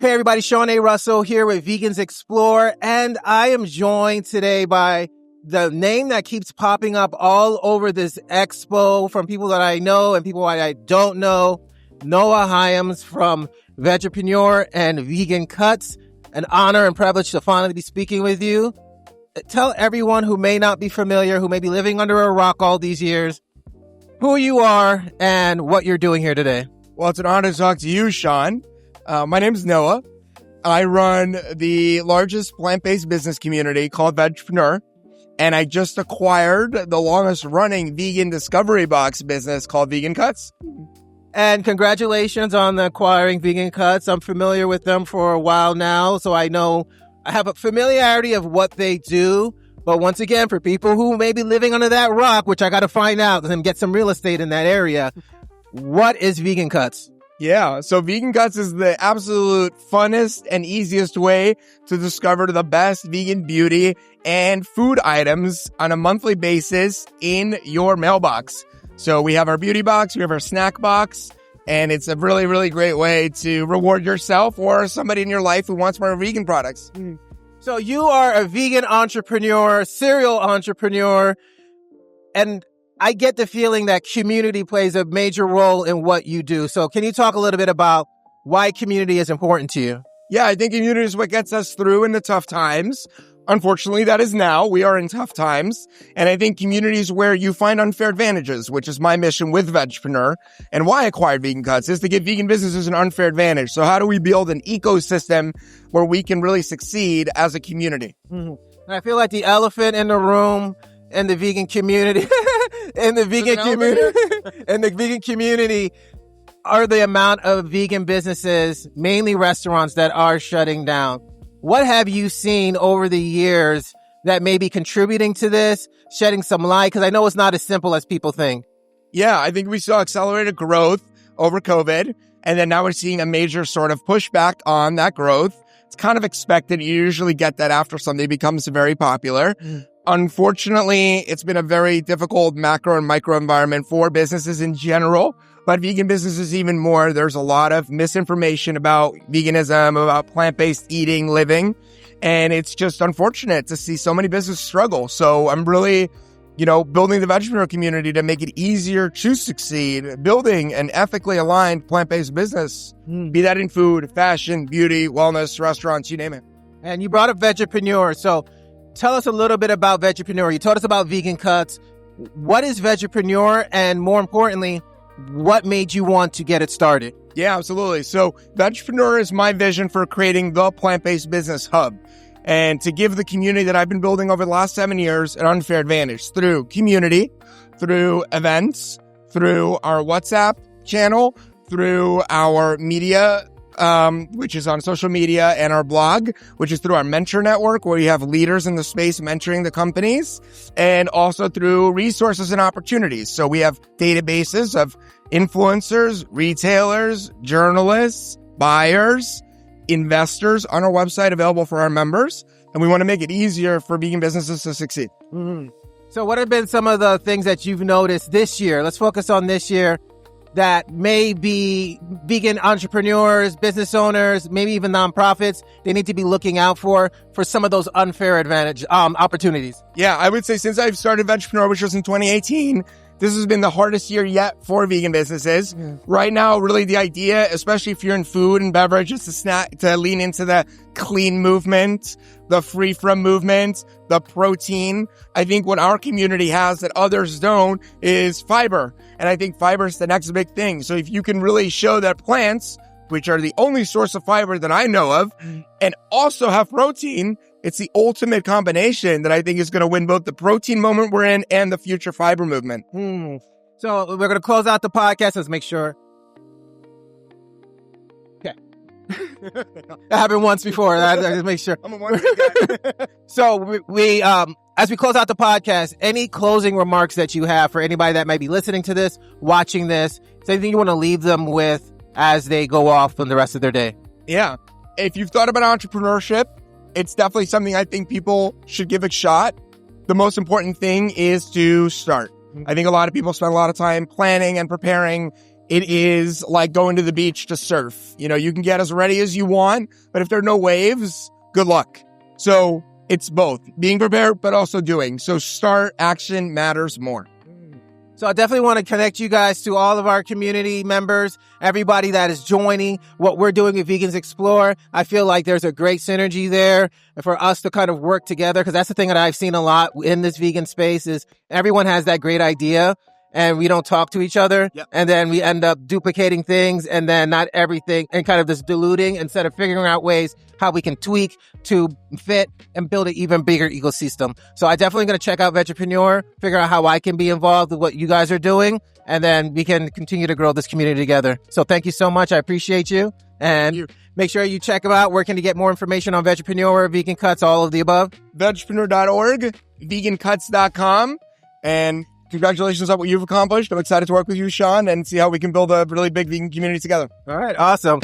Hey everybody, Sean A. Russell here with Vegans Explore, and I am joined today by the name that keeps popping up all over this expo from people that I know and people I don't know, Noah Hyams from Vegapreneur and Vegan Cuts. An honor and privilege to finally be speaking with you. Tell everyone who may not be familiar, who may be living under a rock all these years, who you are and what you're doing here today. Well, it's an honor to talk to you, Sean. My name is Noah. I run the largest plant-based business community called Vegpreneur, and I just acquired the longest-running vegan discovery box business called Vegan Cuts. And congratulations on acquiring Vegan Cuts. I'm familiar with them for a while now, so I know I have a familiarity of what they do. But once again, for people who may be living under that rock, which I got to find out and get some real estate in that area, what is Vegan Cuts? Yeah, so Vegan Cuts is the absolute funnest and easiest way to discover the best vegan beauty and food items on a monthly basis in your mailbox. So we have our beauty box, we have our snack box, and it's a really, really great way to reward yourself or somebody in your life who wants more vegan products. So you are a vegan entrepreneur, serial entrepreneur, and I get the feeling that community plays a major role in what you do. So can you talk a little bit about why community is important to you? Yeah, I think community is what gets us through in the tough times. Unfortunately, that is now. We are in tough times. And I think community is where you find unfair advantages, which is my mission with Vegpreneur. And why I acquired Vegan Cuts is to give vegan businesses an unfair advantage. So how do we build an ecosystem where we can really succeed as a community? Mm-hmm. And I feel like the elephant in the room in the vegan community, in the vegan community are the amount of vegan businesses, mainly restaurants, that are shutting down. What have you seen over the years that may be contributing to this, shedding some light? Because I know it's not as simple as people think. Yeah, I think we saw accelerated growth over COVID, and then now we're seeing a major sort of pushback on that growth. It's kind of expected. You usually get that after something becomes very popular. Unfortunately, it's been a very difficult macro and micro environment for businesses in general, but vegan businesses even more. There's a lot of misinformation about veganism, about plant-based eating, living, and it's just unfortunate to see so many businesses struggle. So I'm really, building the Vegapreneur community to make it easier to succeed, building an ethically aligned plant-based business, be that in food, fashion, beauty, wellness, restaurants, you name it. And you brought up Vegapreneur, so tell us a little bit about Vegapreneur. You told us about Vegan Cuts. What is Vegapreneur? And more importantly, what made you want to get it started? Yeah, absolutely. So Vegapreneur is my vision for creating the plant-based business hub and to give the community that I've been building over the last 7 years an unfair advantage through community, through events, through our WhatsApp channel, through our media, which is on social media, and our blog, which is through our mentor network, where we have leaders in the space mentoring the companies, and also through resources and opportunities. So we have databases of influencers, retailers, journalists, buyers, investors on our website available for our members. And we want to make it easier for vegan businesses to succeed. Mm-hmm. So what have been some of the things that you've noticed this year? Let's focus on this year, that may be vegan entrepreneurs, business owners, maybe even nonprofits, they need to be looking out for some of those unfair advantage opportunities? Yeah, I would say since I've started Vegpreneur, which was in 2018, this has been the hardest year yet for vegan businesses. Yeah. Right now, really the idea, especially if you're in food and beverage, is to lean into the clean movement, the free from movement, the protein. I think what our community has that others don't is fiber. And I think fiber is the next big thing. So if you can really show that plants, which are the only source of fiber that I know of, and also have protein, it's the ultimate combination that I think is going to win both the protein moment we're in and the future fiber movement. So we're going to close out the podcast. Let's make sure. Okay. That happened once before. I just make sure. I'm a one-man guy. So we as we close out the podcast, any closing remarks that you have for anybody that might be listening to this, watching this, is anything you want to leave them with as they go off on the rest of their day? Yeah. If you've thought about entrepreneurship, it's definitely something I think people should give a shot. The most important thing is to start. I think a lot of people spend a lot of time planning and preparing it is like going to the beach to surf. You know, you can get as ready as you want, but if there are no waves, good luck. So it's both being prepared, but also doing. So start, action matters more. So I definitely want to connect you guys to all of our community members, everybody that is joining what we're doing at Vegans Explore. I feel like there's a great synergy there for us to kind of work together, because that's the thing that I've seen a lot in this vegan space is everyone has that great idea and we don't talk to each other. Yep. And then we end up duplicating things and then not everything, and kind of just diluting instead of figuring out ways how we can tweak to fit and build an even bigger ecosystem. So I definitely going to check out Vegapreneur, figure out how I can be involved with what you guys are doing, and then we can continue to grow this community together. So thank you so much. I appreciate you. And make sure you check them out. Where can you get more information on Vegapreneur, Vegan Cuts, all of the above? Vegpreneur.org, vegancuts.com, and congratulations on what you've accomplished. I'm excited to work with you, Sean, and see how we can build a really big vegan community together. All right. Awesome.